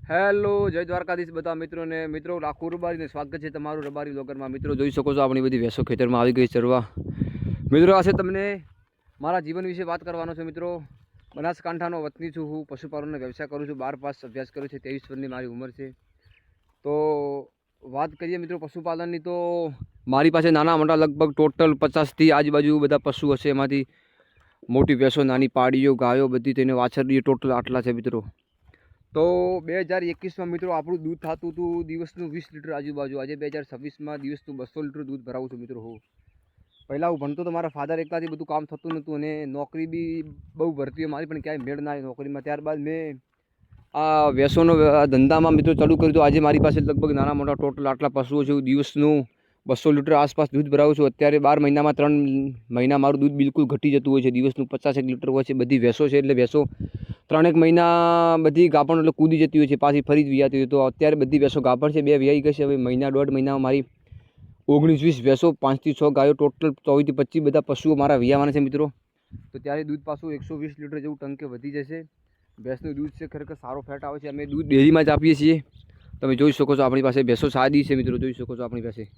Hello જય દ્વારકાધીશ બધા મિત્રોને મિત્રો આખું રબારીને સ્વાગત છે તમારું રબારી વ્લોગરમાં। મિત્રો જોઈ શકો છો આપણી બધી ભેંસો ખેતરમાં આવી ગઈ ચરવા। મિત્રો આજે તમને મારા જીવન વિશે વાત કરવાનો છે। મિત્રો બનાસકાંઠાનો વતની છું, હું પશુપાલનનો વ્યવસાય કરું છું, 12 પાસ અભ્યાસ કરું છું, 23 વર્ષની મારી ઉંમર છે। તો વાત કરીએ મિત્રો પશુપાલનની, તો મારી પાસે નાના મોટા લગભગ ટોટલ 50થી આજુબાજુ બધા પશુ હશે। એમાંથી મોટી ભેંસો, નાની પાડીઓ, ગાયો બધી તેને વાછરડીઓ ટોટલ આટલા છે મિત્રો। તો 2021માં મિત્રો આપણું દૂધ થતું હતું દિવસનું 20 લીટર આજુબાજુ। આજે 2026માં દિવસનું 200 લીટર દૂધ ભરાવું છું મિત્રો। હું પહેલાં હું ભણતો તો મારા ફાધર એકલાથી બધું કામ થતું નહોતું અને નોકરી બી બહુ ભરતી મારી પણ ક્યાંય મેળ ના આવી નોકરીમાં। ત્યારબાદ મેં આ ભેંસોનો ધંધામાં મિત્રો ચાલુ કર્યું। તો આજે મારી પાસે લગભગ નાના મોટા ટોટલ આટલા પશુઓ છે। દિવસનું 200 લીટર આસપાસ દૂધ ભરાવું છું। અત્યારે 12 મહિનામાં 3 મહિના મારું દૂધ બિલકુલ ઘટી જતું હોય છે। દિવસનું 50 લીટર હોય છે। બધી ભેંસો છે એટલે ભેંસો 3 મહિના બધી ગાભણ એટલે કૂદી જતી હોય છે, પાછી ફરી જ વિયાતી હોય। તો અત્યારે બધી ભેંસો ગાભણ છે, 2 વિયાઈ ગઈ છે। હવે મહિના 1.5 મહિનામાં મારી 19-20 ભેંસો, 5થી 6 ગાયો, ટોટલ 24થી 25 બધા પશુઓ મારા વિયાવાના છે મિત્રો। તો ત્યારે દૂધ પાછું 120 લીટર જેવું ટંકે વધી જશે। ભેંસનું દૂધ છે ખરેખર સારો ફેટ આવે છે। અમે દૂધ ડેરીમાં જ આપીએ છીએ। તમે જોઈ શકો છો આપણી પાસે ભેંસો સાદી છે મિત્રો, જોઈ શકો છો આપણી પાસે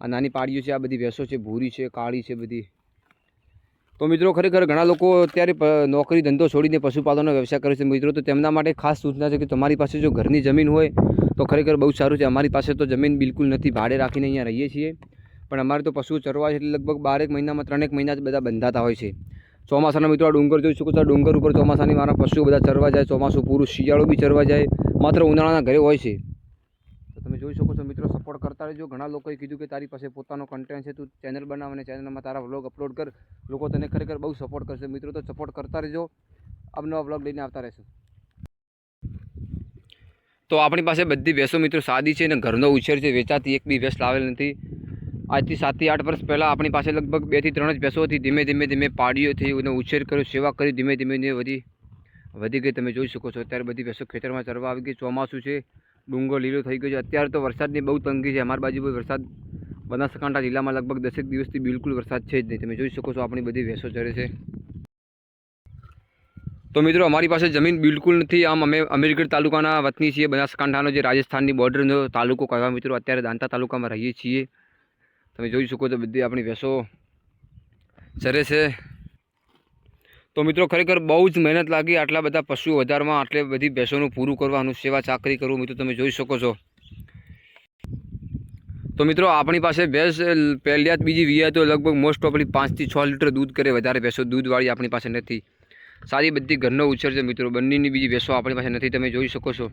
આ નાની પાડીઓ છે, આ બધી ભેંસો છે, ભૂરી છે, કાળી છે બધી। તો મિત્રો ખરેખર ઘણા લોકો અત્યારે નોકરી ધંધો છોડીને પશુપાલનનો વ્યવસાય કરે છે મિત્રો। તો તેમના માટે ખાસ સૂચના છે કે તમારી પાસે જો ઘરની જમીન હોય તો ખરેખર બહુ સારું છે। અમારી પાસે તો જમીન બિલકુલ નથી, ભાડે રાખીને અહીંયા રહીએ છીએ, પણ અમારે તો પશુઓ ચરવા છે એટલે લગભગ 12 મહિનામાં 3 મહિના જ બધા બંધાતા હોય છે। ચોમાસાના મિત્રો આ ડુંગર જોઈ શકો છો, આ ડુંગર ઉપર ચોમાસાની મારા પશુઓ બધા ચરવા જાય। ચોમાસું પૂરું, શિયાળો બી ચરવા જાય, માત્ર ઉનાળાના ઘરે હોય છે। તો તમે જોઈ શકો છો મિત્રો, સપોર્ટ કરતા રહેજો। ઘણા લોકોએ કીધું કે તારી પાસે પોતાનો કન્ટેન્ટ છે, તું ચેનલ બનાવ અને ચેનલમાં તારા વ્લોગ અપલોડ કર, લોકો તને ખરેખર બહુ સપોર્ટ કરશે મિત્રો। તો સપોર્ટ કરતા રહેજો, અવનવા વ્લોગ લઈને આવતા રહેશું। તો આપણી પાસે બધી ભેંસો મિત્રો સાદી છે અને ઘરનો ઉછેર છે, વેચાતી એક બી ભેંસ લાવેલ નથી। આજથી 7 થી 8 વર્ષ પહેલાં આપણી પાસે લગભગ 2 થી 3 જ ભેંસો હતી। ધીમે ધીમે પાડીઓ થઈ અને ઉછેર કર્યો, સેવા કરી, ધીમે ધીમે વધી ગઈ। તમે જોઈ શકો છો અત્યારે બધી ભેંસો ખેતરમાં ચરવા આવી ગઈ। ચોમાસું છે, ડુંગર લીલો થઈ ગયો છે। અત્યારે તો વરસાદની બહુ તંગી છે અમારી બાજુ। વરસાદ બનાસકાંઠા જિલ્લામાં લગભગ 10 દિવસથી બિલકુલ વરસાદ છે જ નહીં। તમે જોઈ શકો છો આપણી બધી ભેંસો ચરે છે। તો મિત્રો અમારી પાસે જમીન બિલકુલ નથી। આમ અમે અમીરગઢ તાલુકાના વતની છીએ, બનાસકાંઠાનો જે રાજસ્થાનની બોર્ડરનો તાલુકો કહેવાય મિત્રો। અત્યારે દાંતા તાલુકામાં રહીએ છીએ। તમે જોઈ શકો છો બધી આપણી ભેંસો ચરે છે। તો મિત્રો ખરેખર બહુ જ મહેનત લાગી આટલા બધા પશુઓ વધારવામાં, આટલે બધી ભેંસોનું પૂરું કરવાનું, સેવા ચાકરી કરવું મિત્રો। તમે જોઈ શકો છો। તો મિત્રો આપણી પાસે ભેંસ પહેલી બીજી વિયા તો લગભગ મોસ્ટ ઓફલી 5 થી 6 લીટર દૂધ કરે, વધારે ભેંસો દૂધવાળી આપણી પાસે નથી। સારી બધી ઘરનો ઉછેર છે મિત્રો, બંનેની બીજી ભેંસો આપણી પાસે નથી। તમે જોઈ શકો છો।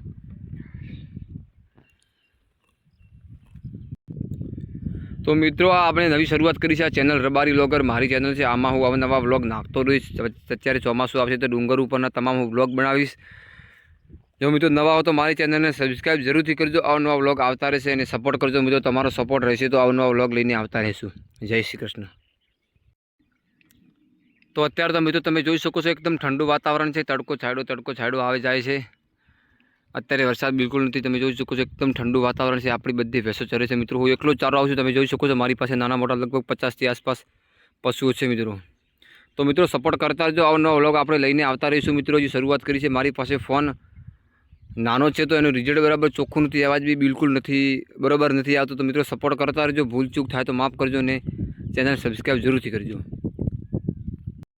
તો મિત્રો આ આપણે નવી શરૂઆત કરી છે, આ ચેનલ રબારી વ્લોગર મારી ચેનલ છે। આમાં હું અવનવા વ્લોગ નાખતો રહીશ। અત્યારે ચોમાસું આવશે તો ડુંગર ઉપરના તમામ હું વ્લોગ બનાવીશ। જો મિત્રો નવા હો તો મારી ચેનલને સબસ્ક્રાઈબ જરૂરથી કરજો, અવનવા વ્લોગ આવતા રહેશે અને સપોર્ટ કરજો મિત્રો। તમારો સપોર્ટ રહેશે તો અવનવા વ્લોગ લઈને આવતા રહીશું। જય શ્રી કૃષ્ણ। તો અત્યારે તો મિત્રો તમે જોઈ શકો છો એકદમ ઠંડુ વાતાવરણ છે, તડકો છાંયડો આવે જાય છે। અત્યારે વરસાદ બિલકુલ નથી। તમે જોઈ શકો છો એકદમ ઠંડુ વાતાવરણ છે, આપણી બધી ભેંસો ચરે છે મિત્રો। હું એકલો જ ચારો આવું છું। તમે જોઈ શકો છો મારી પાસે નાના મોટા લગભગ 50થી આસપાસ પશુઓ છે મિત્રો। તો મિત્રો સપોર્ટ કરતા રહેજો, અવનવા વ્લોગ આપણે લઈને આવતા રહીશું મિત્રો। હજી શરૂઆત કરી છે। મારી પાસે ફોન નાનો છે તો એનું રિઝલ્ટ બરાબર ચોખ્ખું નથી, અવાજ બી બિલકુલ બરાબર નથી આવતો। તો મિત્રો સપોર્ટ કરતા રહેજો, ભૂલ ચૂક થાય તો માફ કરજો અને ચેનલ સબસ્ક્રાઈબ જરૂરથી કરજો।